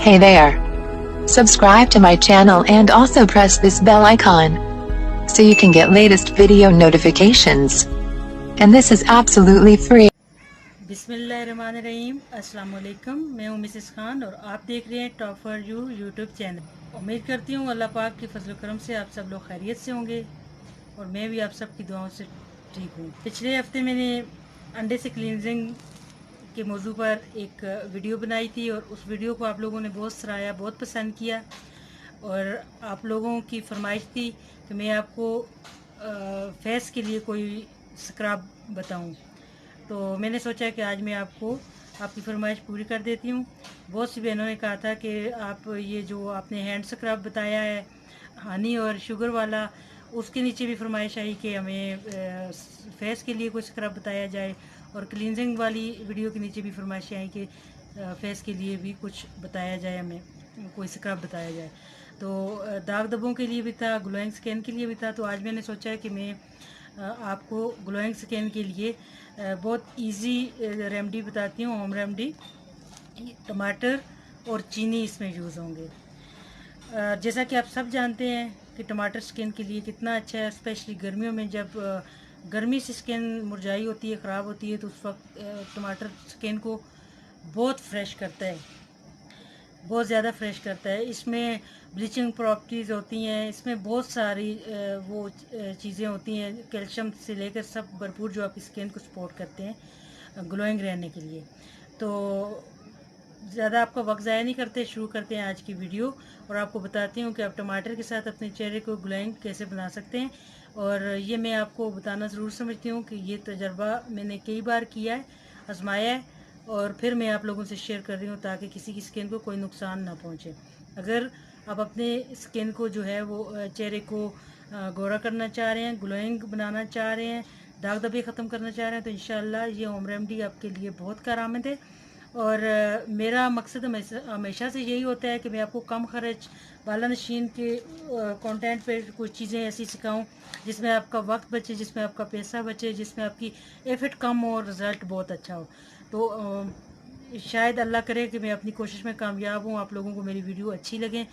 Hey there. Subscribe to my channel and also press this bell icon so you can get latest video notifications. And this is absolutely free. बिस्मिल्लाहिर्रहमानिर्रहीम, अस्सलाम वालेकुम। मैं हूं Mrs Khan और आप देख रहे हैं top for you YouTube channel. उम्मीद करती हूं अल्लाह पाक की फजल करम से आप सब लोग खैरियत से होंगे और मैं भी आप सब की दुआओं से ठीक हूं। पिछले हफ्ते मैंने अंडे से क्लींजिंग के मौजू पर एक वीडियो बनाई थी और उस वीडियो को आप लोगों ने बहुत सराहा, बहुत पसंद किया और आप लोगों की फरमाइश थी कि मैं आपको फेस के लिए कोई स्क्रब बताऊं। तो मैंने सोचा कि आज मैं आपको आपकी फरमाइश पूरी कर देती हूँ। बहुत सी बहनों ने कहा था कि आप ये जो आपने हैंड स्क्रब बताया है हनी और शुगर वाला, उसके नीचे भी फरमाइश आई कि हमें फेस के लिए कोई स्क्रब बताया जाए और क्लींजिंग वाली वीडियो के नीचे भी फरमाइश आई कि फेस के लिए भी कुछ बताया जाए, हमें कोई स्क्रब बताया जाए। तो दाग धब्बों के लिए भी था, ग्लोइंग स्किन के लिए भी था। तो आज मैंने सोचा है कि मैं आपको ग्लोइंग स्किन के लिए बहुत इजी रेमेडी बताती हूँ, होम रेमेडी। टमाटर और चीनी इसमें यूज़ होंगे। जैसा कि आप सब जानते हैं कि टमाटर स्किन के लिए कितना अच्छा है, स्पेशली गर्मियों में जब गर्मी से स्किन मुरझाई होती है, ख़राब होती है, तो उस वक्त टमाटर स्किन को बहुत फ्रेश करता है, बहुत ज़्यादा फ्रेश करता है। इसमें ब्लीचिंग प्रॉपर्टीज़ होती हैं, इसमें बहुत सारी वो चीज़ें होती हैं, कैल्शियम से लेकर सब भरपूर, जो आपकी स्किन को सपोर्ट करते हैं ग्लोइंग रहने के लिए। तो ज़्यादा आपका वक्त ज़ाया नहीं करते, शुरू करते हैं आज की वीडियो और आपको बताती हूँ कि आप टमाटर के साथ अपने चेहरे को ग्लोइंग कैसे बना सकते हैं। और ये मैं आपको बताना ज़रूर समझती हूँ कि ये तजर्बा मैंने कई बार किया है, आजमाया है और फिर मैं आप लोगों से शेयर कर रही हूँ ताकि किसी की स्किन को कोई नुकसान ना पहुँचे। अगर आप अपने स्किन को जो है वो चेहरे को गोरा करना चाह रहे हैं, ग्लोइंग बनाना चाह रहे हैं, दाग धब्बे ख़त्म करना चाह रहे हैं, तो इंशाल्लाह ये होम रेमेडी आपके लिए बहुत कारआमद है। और मेरा मकसद हमेशा से यही होता है कि मैं आपको कम खर्च वाला नशीन के कंटेंट पे कुछ चीज़ें ऐसी सिखाऊं जिसमें आपका वक्त बचे, जिसमें आपका पैसा बचे, जिसमें आपकी एफर्ट कम हो और रिज़ल्ट बहुत अच्छा हो। तो शायद अल्लाह करे कि मैं अपनी कोशिश में कामयाब हूँ, आप लोगों को मेरी वीडियो अच्छी लगे।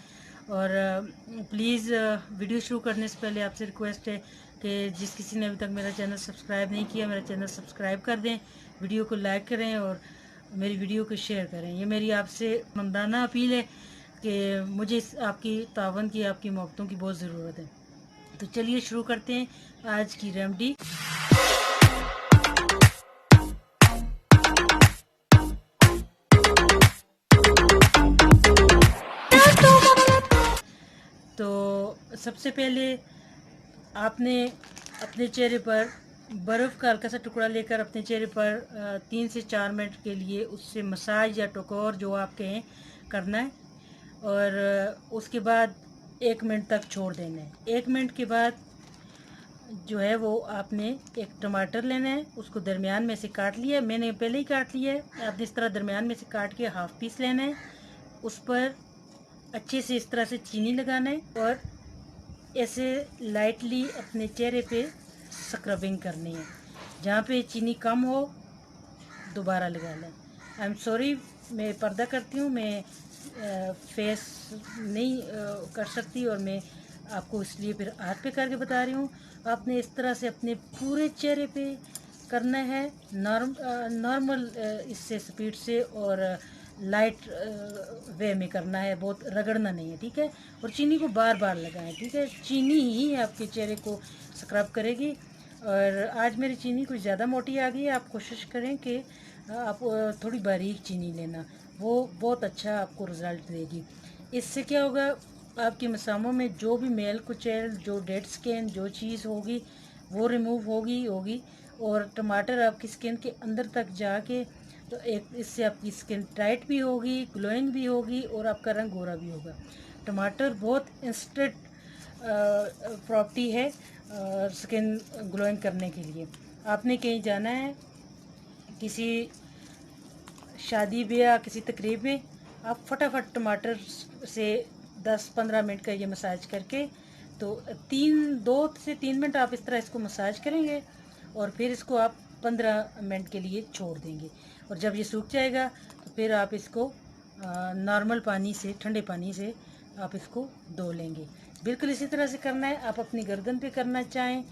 और प्लीज़ वीडियो शुरू करने से पहले आपसे रिक्वेस्ट है कि जिस किसी ने अभी तक मेरा चैनल सब्सक्राइब नहीं किया, मेरा चैनल सब्सक्राइब कर दें, वीडियो को लाइक करें और मेरी वीडियो को शेयर करें। ये मेरी आपसे मंदाना अपील है कि मुझे आपकी तावन की, आपकी मोहब्बतों की बहुत ज़रूरत है। तो चलिए शुरू करते हैं आज की रेमेडी। तो सबसे पहले आपने अपने चेहरे पर बर्फ़ का हल्का सा टुकड़ा लेकर अपने चेहरे पर 3 से 4 मिनट के लिए उससे मसाज या टकोर जो आप कहें करना है और उसके बाद 1 मिनट तक छोड़ देना है। 1 मिनट के बाद जो है वो आपने एक टमाटर लेना है, उसको दरमियान में से काट लिया है, मैंने पहले ही काट लिया है। आपने इस तरह दरमियान में से काट के हाफ पीस लेना है, उस पर अच्छे से इस तरह से चीनी लगाना है और ऐसे लाइटली अपने चेहरे पे स्क्रबिंग करनी है। जहाँ पे चीनी कम हो दोबारा लगा लें। आई एम सॉरी, मैं पर्दा करती हूँ, मैं फेस नहीं कर सकती और मैं आपको इसलिए फिर हाथ पे करके बता रही हूँ। आपने इस तरह से अपने पूरे चेहरे पे करना है, नॉर्मल इससे स्पीड से और लाइट वे में करना है, बहुत रगड़ना नहीं है, ठीक है। और चीनी को बार बार लगाएं, ठीक है। चीनी ही आपके चेहरे को स्क्रब करेगी। और आज मेरी चीनी कुछ ज़्यादा मोटी आ गई है, आप कोशिश करें कि आप थोड़ी बारीक चीनी लेना, वो बहुत अच्छा आपको रिज़ल्ट देगी। इससे क्या होगा, आपके मसामों में जो भी मेल कुचैल, जो डेड स्किन, जो चीज़ होगी वो रिमूव होगी। और टमाटर आपकी स्किन के अंदर तक जाके तो एक इससे आपकी स्किन टाइट भी होगी, ग्लोइंग भी होगी और आपका रंग गोरा भी होगा। टमाटर बहुत इंस्टेंट प्रॉपर्टी है स्किन ग्लोइंग करने के लिए। आपने कहीं जाना है, किसी शादी ब्याह, किसी तकरीब में, आप फटाफट टमाटर से 10-15 मिनट का ये मसाज करके, तो 2 से 3 मिनट आप इस तरह इसको मसाज करेंगे और फिर इसको आप 15 मिनट के लिए छोड़ देंगे। और जब ये सूख जाएगा तो फिर आप इसको नॉर्मल पानी से, ठंडे पानी से आप इसको धो लेंगे। बिल्कुल इसी तरह से करना है। आप अपनी गर्दन पे करना चाहें,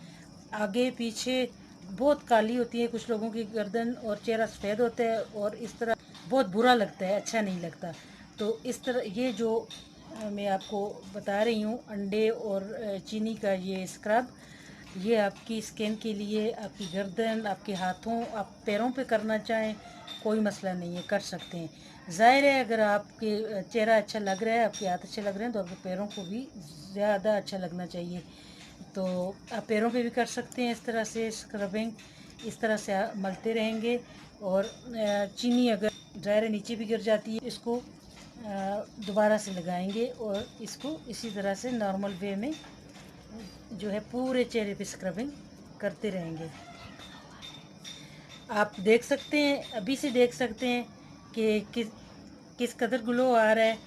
आगे पीछे बहुत काली होती है कुछ लोगों की गर्दन और चेहरा सफ़ेद होता है और इस तरह बहुत बुरा लगता है, अच्छा नहीं लगता। तो इस तरह ये जो मैं आपको बता रही हूँ अंडे और चीनी का ये स्क्रब, ये आपकी स्किन के लिए, आपकी गर्दन, आपके हाथों, आप पैरों पे करना चाहें कोई मसला नहीं है, कर सकते हैं। ज़ाहिर है अगर आपके चेहरा अच्छा लग रहा है, आपके हाथ अच्छे लग रहे हैं, तो आपके पैरों को भी ज़्यादा अच्छा लगना चाहिए। तो आप पैरों पे भी कर सकते हैं इस तरह से स्क्रबिंग, इस तरह से आप मलते रहेंगे। और चीनी अगर ज़ाहिर नीचे भी गिर जाती है, इसको दोबारा से लगाएंगे और इसको इसी तरह से नॉर्मल वे में जो है पूरे चेहरे पे स्क्रबिंग करते रहेंगे। आप देख सकते हैं, अभी से देख सकते हैं कि किस कदर ग्लो आ रहा है।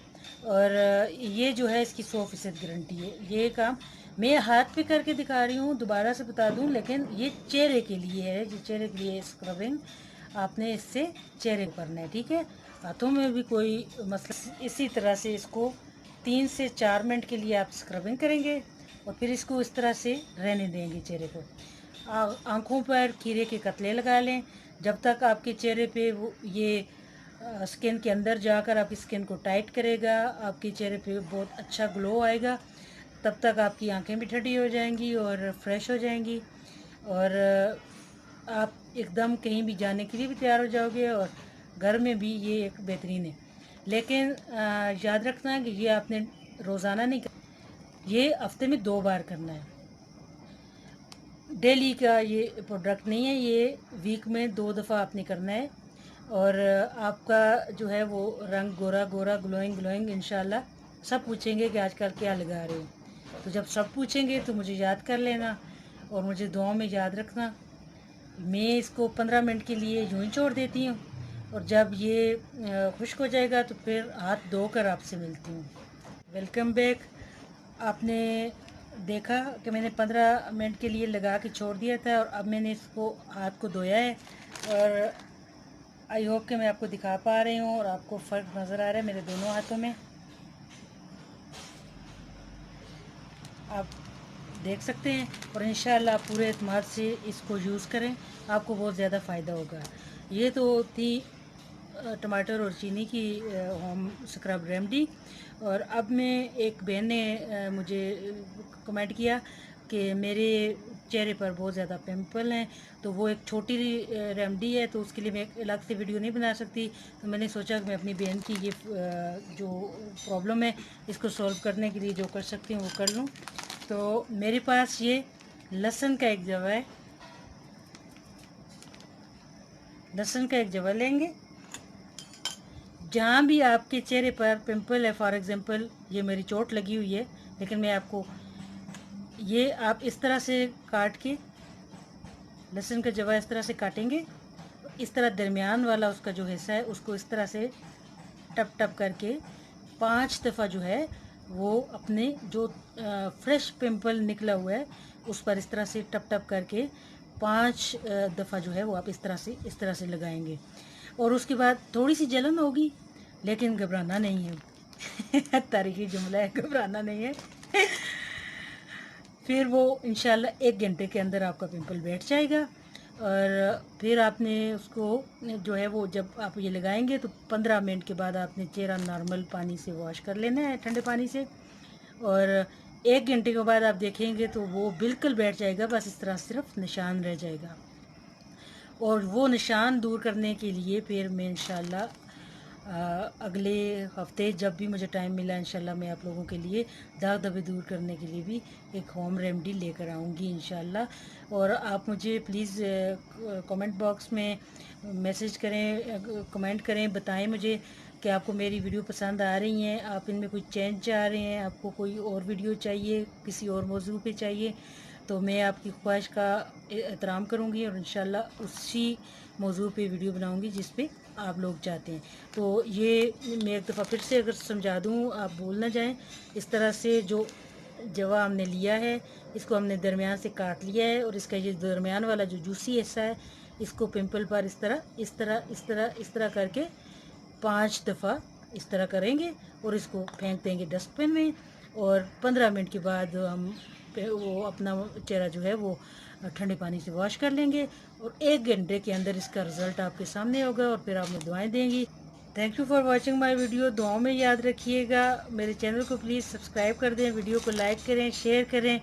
और ये जो है इसकी 100% गारंटी है। ये काम मैं हाथ पे करके दिखा रही हूँ, दोबारा से बता दूँ, लेकिन ये चेहरे के लिए है, ये चेहरे के लिए स्क्रबिंग आपने इससे चेहरे को करना है, ठीक है। हाथों में भी कोई मसला। इसी तरह से इसको 3 से 4 मिनट के लिए आप स्क्रबिंग करेंगे और फिर इसको इस तरह से रहने देंगे चेहरे को। आँखों पर खीरे के कतले लगा लें जब तक आपके चेहरे पे वो ये स्किन के अंदर जाकर आपकी स्किन को टाइट करेगा, आपके चेहरे पे बहुत अच्छा ग्लो आएगा। तब तक आपकी आंखें भी ठंडी हो जाएंगी और फ्रेश हो जाएंगी और आप एकदम कहीं भी जाने के लिए भी तैयार हो जाओगे और घर में भी ये एक बेहतरीन है। लेकिन याद रखना कि ये आपने रोज़ाना नहीं, ये हफ्ते में 2 बार करना है। डेली का ये प्रोडक्ट नहीं है, ये वीक में 2 दफ़ा आपने करना है। और आपका जो है वो रंग गोरा गोरा ग्लोइंग ग्लोइंग इंशाल्लाह। सब पूछेंगे कि आजकल क्या लगा रहे हो, तो जब सब पूछेंगे तो मुझे याद कर लेना और मुझे दुआओं में याद रखना। मैं इसको 15 मिनट के लिए यूँ ही छोड़ देती हूँ और जब ये खुश्क हो जाएगा तो फिर हाथ धोकर आपसे मिलती हूँ। Welcome back. आपने देखा कि मैंने 15 मिनट के लिए लगा के छोड़ दिया था और अब मैंने इसको हाथ को धोया है और आई होप कि मैं आपको दिखा पा रही हूँ और आपको फ़र्क नज़र आ रहा है मेरे दोनों हाथों में। आप देख सकते हैं और इंशाल्लाह आप पूरे एतमाद से इसको यूज़ करें, आपको बहुत ज़्यादा फ़ायदा होगा। ये तो थी टमाटर और चीनी की होम स्क्रब रेमेडी। और अब मैं एक बहन ने मुझे कमेंट किया कि मेरे चेहरे पर बहुत ज़्यादा पिंपल हैं, तो वो एक छोटी रेमेडी है, तो उसके लिए मैं एक अलग से वीडियो नहीं बना सकती। तो मैंने सोचा कि मैं अपनी बहन की ये जो प्रॉब्लम है इसको सॉल्व करने के लिए जो कर सकती हूँ वो कर लूँ। तो मेरे पास ये लहसुन का एक जवा है, लहसुन का एक जवा लेंगे। जहाँ भी आपके चेहरे पर पिंपल है, फॉर एग्ज़ाम्पल ये मेरी चोट लगी हुई है, लेकिन मैं आपको ये आप इस तरह से काट के, लहसुन का जवा इस तरह से काटेंगे, इस तरह दरमियान वाला उसका जो हिस्सा है उसको इस तरह से टप टप करके 5 दफ़ा जो है वो अपने जो फ्रेश पिंपल निकला हुआ है उस पर इस तरह से टप टप करके 5 दफ़ा जो है वो आप इस तरह से लगाएंगे। और उसके बाद थोड़ी सी जलन होगी लेकिन घबराना नहीं है तारीखी जुमला है, घबराना नहीं है फिर वो इंशाल्लाह 1 घंटे के अंदर आपका पिंपल बैठ जाएगा। और फिर आपने उसको जो है वो जब आप ये लगाएंगे तो 15 मिनट के बाद आपने चेहरा नॉर्मल पानी से वॉश कर लेना है, ठंडे पानी से। और 1 घंटे के बाद आप देखेंगे तो वो बिल्कुल बैठ जाएगा, बस इस तरह सिर्फ निशान रह जाएगा। और वो निशान दूर करने के लिए फिर मैं इंशाल्लाह अगले हफ्ते जब भी मुझे टाइम मिला इंशाल्लाह मैं आप लोगों के लिए दाग धब्बे दूर करने के लिए भी एक होम रेमेडी लेकर आऊँगी इंशाल्लाह। और आप मुझे प्लीज़ कमेंट बॉक्स में मैसेज करें, कमेंट करें, बताएं मुझे कि आपको मेरी वीडियो पसंद आ रही हैं, आप इनमें कोई चेंज चाह रहे हैं, आपको कोई और वीडियो चाहिए, किसी और मौजू पे चाहिए, तो मैं आपकी ख्वाहिश का एहतराम करूँगी और इंशाल्लाह उसी मौजू पे वीडियो बनाऊँगी जिस पे आप लोग चाहते हैं। तो ये मैं एक दफ़ा फिर से अगर समझा दूँ, आप भूल ना जाएं। इस तरह से जो जवा हमने लिया है इसको हमने दरमियान से काट लिया है और इसका ये दरमियान वाला जो जूसी हिस्सा है इसको पिंपल पर इस तरह करके 5 दफ़ा इस तरह करेंगे और इसको फेंक देंगे डस्टबिन में। और 15 मिनट के बाद हम वो अपना चेहरा जो है वो ठंडे पानी से वॉश कर लेंगे और 1 घंटे के अंदर इसका रिज़ल्ट आपके सामने होगा और फिर आपने दुआएं देंगी। Thank you for watching my video. दुआओं में याद रखिएगा। मेरे चैनल को प्लीज़ सब्सक्राइब कर दें, वीडियो को लाइक करें, शेयर करें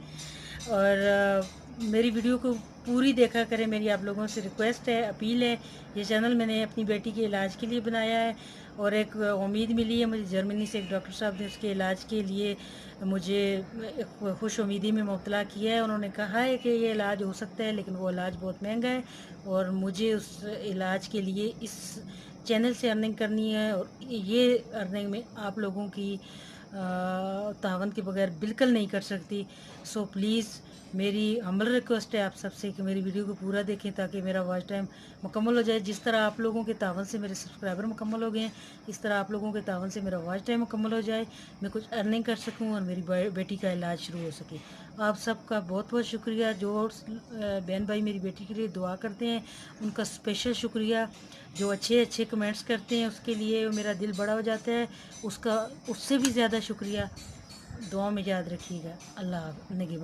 और मेरी वीडियो को पूरी देखा करें। मेरी आप लोगों से रिक्वेस्ट है, अपील है। ये चैनल मैंने अपनी बेटी के इलाज के लिए बनाया है और एक उम्मीद मिली है मुझे जर्मनी से। एक डॉक्टर साहब ने उसके इलाज के लिए मुझे एक खुश उम्मीदी में मुब्तला किया है। उन्होंने कहा है कि ये इलाज हो सकता है, लेकिन वो इलाज बहुत महंगा है और मुझे उस इलाज के लिए इस चैनल से अर्निंग करनी है और ये अर्निंग में आप लोगों की तावन के बगैर बिल्कुल नहीं कर सकती। सो प्लीज़ मेरी हम्बल रिक्वेस्ट है आप सबसे कि मेरी वीडियो को पूरा देखें ताकि मेरा वॉच टाइम मुकम्मल हो जाए। जिस तरह आप लोगों के तावन से मेरे सब्सक्राइबर मुकम्मल हो गए हैं, इस तरह आप लोगों के तावन से मेरा वॉच टाइम मुकम्मल हो जाए, मैं कुछ अर्निंग कर सकूं और मेरी बेटी का इलाज शुरू हो सके। आप सबका बहुत बहुत शुक्रिया। जो बहन भाई मेरी बेटी के लिए दुआ करते हैं उनका स्पेशल शुक्रिया। जो अच्छे अच्छे कमेंट्स करते हैं उसके लिए मेरा दिल बड़ा हो जाता है, उसका उससे भी ज़्यादा शुक्रिया। दुआ में याद रखिएगा। अल्लाह निगहबान।